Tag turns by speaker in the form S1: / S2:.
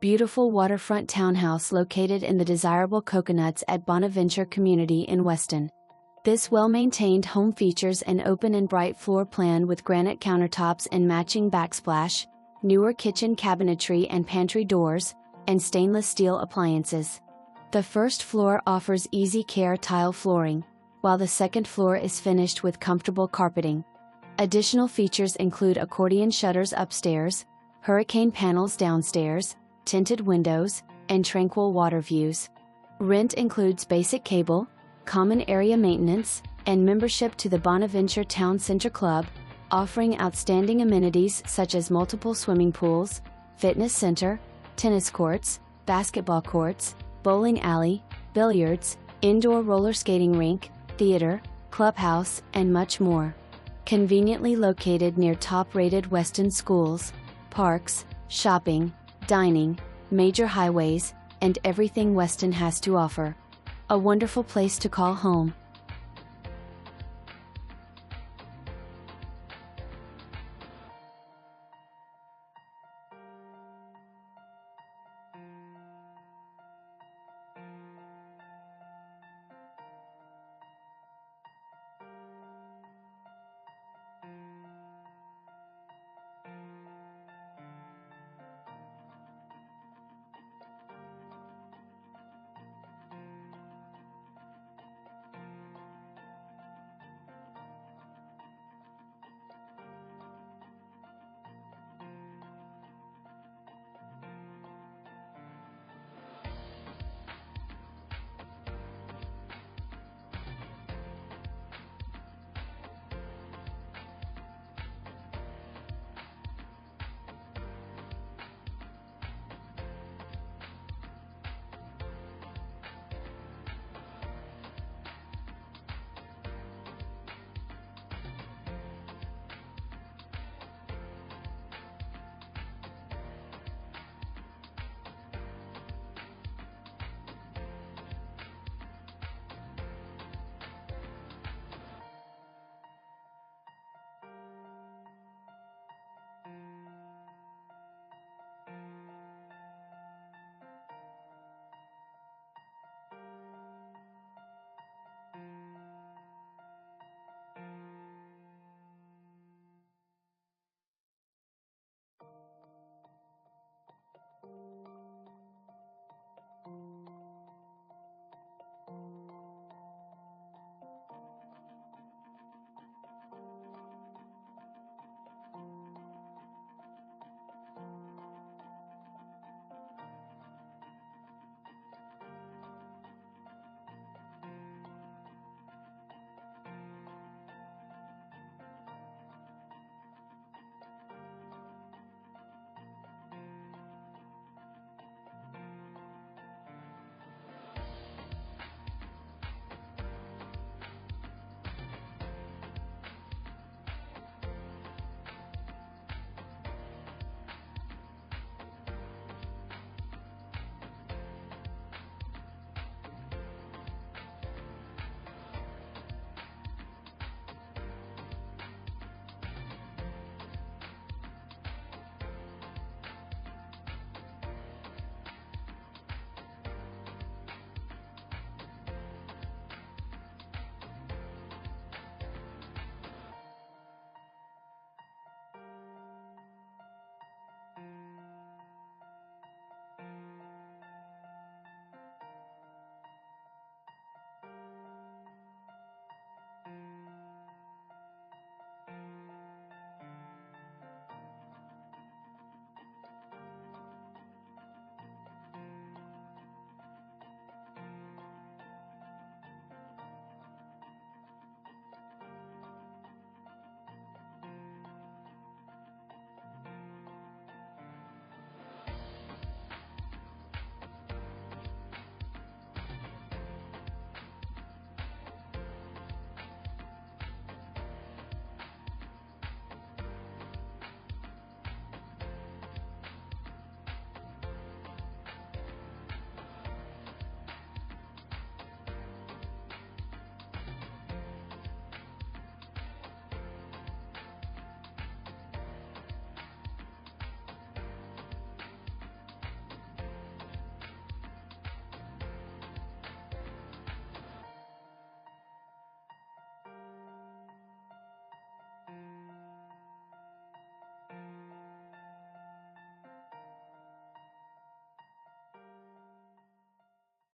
S1: beautiful waterfront townhouse located in the desirable Coconuts at Bonaventure community in Weston. This well-maintained home features an open and bright floor plan with granite countertops and matching backsplash, newer kitchen cabinetry and pantry doors, and stainless steel appliances. The first floor offers easy care tile flooring, while the second floor is finished with comfortable carpeting. Additional features include accordion shutters upstairs, hurricane panels downstairs, tinted windows, and tranquil water views. Rent includes basic cable, common area maintenance, and membership to the Bonaventure Town Center Club, offering outstanding amenities such as multiple swimming pools, fitness center, tennis courts, basketball courts, bowling alley, billiards, indoor roller skating rink, theater, clubhouse, and much more. Conveniently located near top-rated Weston schools, parks, shopping, dining, major highways, and everything Weston has to offer. A wonderful place to call home.